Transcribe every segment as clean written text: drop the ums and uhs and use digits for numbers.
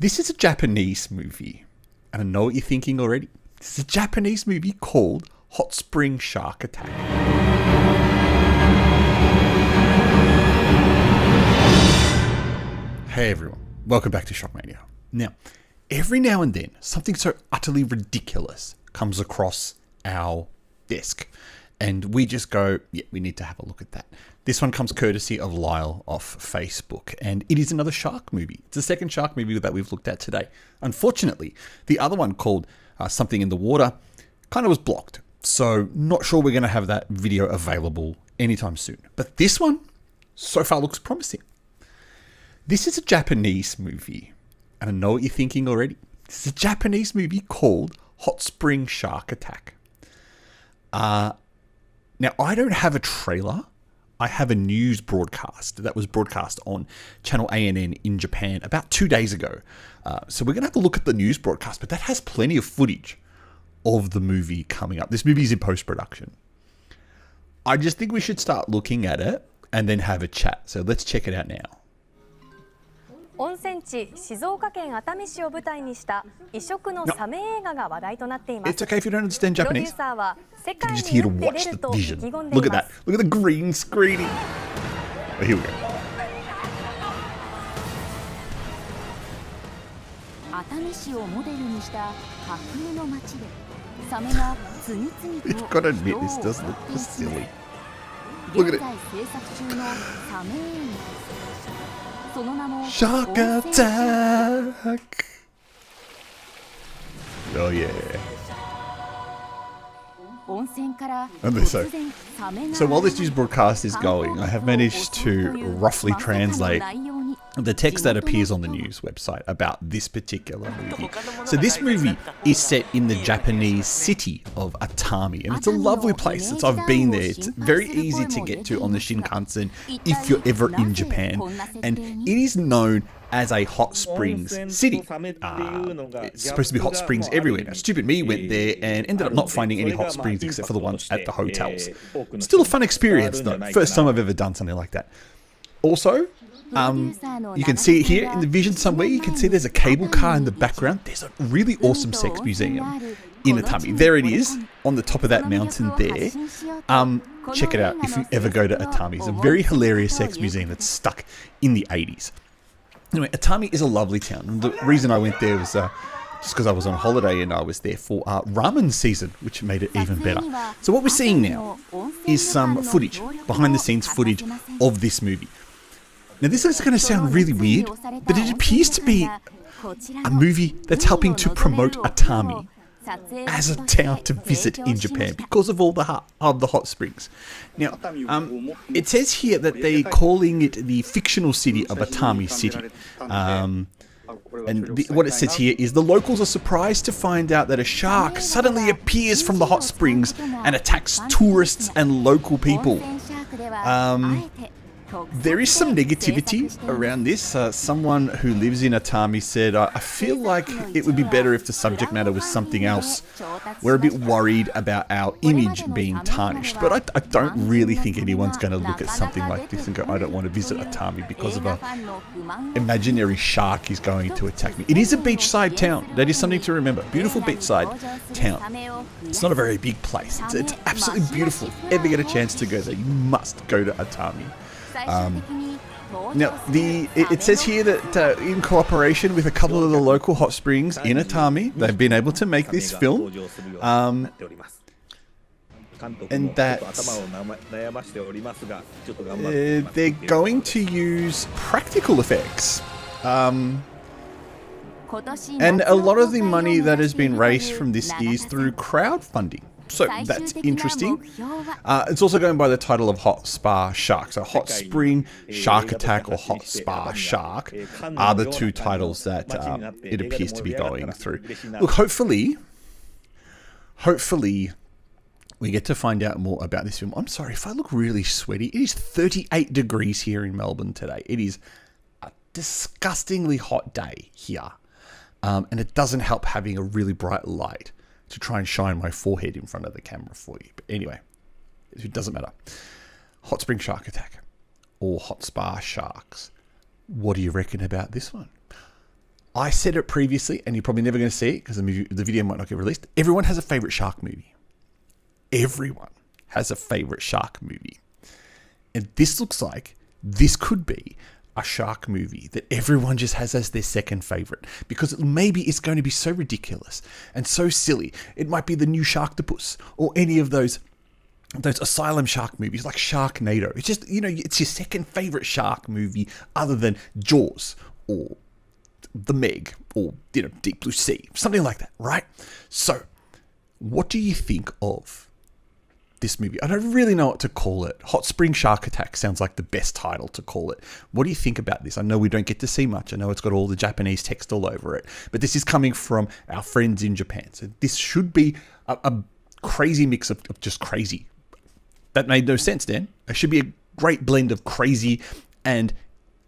This is a Japanese movie, and I know what you're thinking already. This is a Japanese movie called Hot Spring Shark Attack. Hey everyone, welcome back to Shock Mania. Now, every now and then, something so utterly ridiculous comes across our desk, and we just go, yeah, we need to have a look at that. This one comes courtesy of Lyle off Facebook, and it is another shark movie. It's the second shark movie that we've looked at today. Unfortunately, the other one called Something in the Water kind of was blocked, so not sure we're going to have that video available anytime soon. But this one, so far, looks promising. This is a Japanese movie, and I know what you're thinking already. This is a Japanese movie called Hot Spring Shark Attack. Now, I don't have a trailer. I have a news broadcast that was broadcast on Channel ANN in Japan about 2 days ago. So we're going to have to look at the news broadcast, but that has plenty of footage of the movie coming up. This movie is in post-production. I just think we should start looking at it and then have a chat. So let's check it out now. 温泉地静岡県熱海市を舞台にした異色のサメ映画が話題となっています。 It's okay if you don't understand プロデュ Japanese. ーサーは世 You're 界 just に here to 打って watch 出 the ると意気 vision. 込んで Look い at ま that. す。 Look at the green screening. Oh, here we go. 熱海市をモデルにした架空の街でサメが次々 You've と got to admit, this 人を does look 発見する silly. Look at 現 it. 在制作中のサメ映画その名も SHARKATTACK. Oh yeah. 温泉から And 突然サメが So while this news broadcast is going, I have managed to roughly translate the text that appears on the news website about this particular movie. So this movie is set in the Japanese city of Atami, and it's a lovely place. I've been there. It's very easy to get to on the Shinkansen if you're ever in Japan, and it is known as a hot springs city. It's supposed to be hot springs everywhere. Now, stupid me went there and ended up not finding any hot springs except for the ones at the hotels. Still a fun experience though. First time I've ever done something like that. Also, you can see it here in the vision somewhere. You can see there's a cable car in the background. There's a really awesome sex museum in Atami. There it is on the top of that mountain there. Check it out if you ever go to Atami. It's a very hilarious sex museum that's stuck in the 80s. Anyway, Atami is a lovely town. And the reason I went there was just because I was on holiday and I was there for ramen season, which made it even better. So what we're seeing now is some footage, behind the scenes footage of this movie. Now this is going to sound really weird, but it appears to be a movie that's helping to promote Atami as a town to visit in Japan because of all the hot springs. Now, it says here that they're calling it the fictional city of Atami City. What it says here is the locals are surprised to find out that a shark suddenly appears from the hot springs and attacks tourists and local people. There is some negativity around this. Someone who lives in Atami said, I feel like it would be better if the subject matter was something else. We're a bit worried about our image being tarnished. But I don't really think anyone's going to look at something like this and go, I don't want to visit Atami because of an imaginary shark is going to attack me. It is a beachside town. That is something to remember. Beautiful beachside town. It's not a very big place. It's absolutely beautiful. If you ever get a chance to go there, you must go to Atami. Now, it says here that in cooperation with a couple of the local hot springs in Atami, they've been able to make this film. And that they're going to use practical effects. And a lot of the money that has been raised from this is through crowdfunding. So that's interesting. It's also going by the title of Hot Spa Shark. So Hot Spring Shark Attack or Hot Spa Shark are the two titles that it appears to be going through. Look, hopefully we get to find out more about this film. I'm sorry if I look really sweaty. It is 38 degrees here in Melbourne today. It is a disgustingly hot day here. And it doesn't help having a really bright light to try and shine my forehead in front of the camera for you. But anyway, it doesn't matter. Hot Spring Shark Attack or Hot Spa Sharks. What do you reckon about this one? I said it previously, and you're probably never going to see it because the video might not get released. Everyone has a favorite shark movie. Everyone has a favorite shark movie. And this looks like this could be a shark movie that everyone just has as their second favorite, because maybe it's going to be so ridiculous and so silly. It might be the new Sharktopus or any of those asylum shark movies like Sharknado. It's just, it's your second favorite shark movie other than Jaws or The Meg or, Deep Blue Sea, something like that, right? So what do you think of this movie? I don't really know what to call it. Hot Spring Shark Attack sounds like the best title to call it. What do you think about this? I know we don't get to see much. I know it's got all the Japanese text all over it, but this is coming from our friends in Japan. So this should be a crazy mix of just crazy. That made no sense, Dan. It should be a great blend of crazy and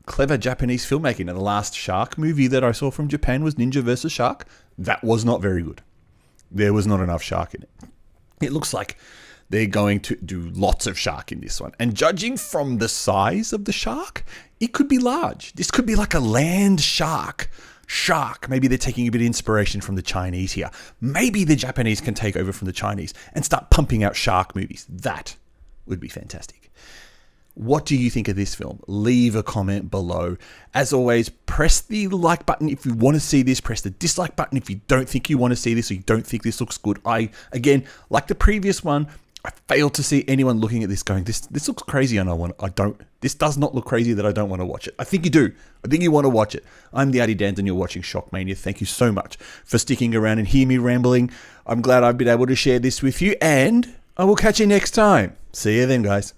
clever Japanese filmmaking. And the last shark movie that I saw from Japan was Ninja vs. Shark. That was not very good. There was not enough shark in it. It looks like they're going to do lots of shark in this one. And judging from the size of the shark, it could be large. This could be like a land shark. Maybe they're taking a bit of inspiration from the Chinese here. Maybe the Japanese can take over from the Chinese and start pumping out shark movies. That would be fantastic. What do you think of this film? Leave a comment below. As always, press the like button if you want to see this. Press the dislike button if you don't think you want to see this or you don't think this looks good. Again, like the previous one, I failed to see anyone looking at this going, this looks crazy and this does not look crazy that I don't want to watch it. I think you do. I think you want to watch it. I'm the Addy Dans and you're watching Shockmania. Thank you so much for sticking around and hear me rambling. I'm glad I've been able to share this with you, and I will catch you next time. See you then, guys.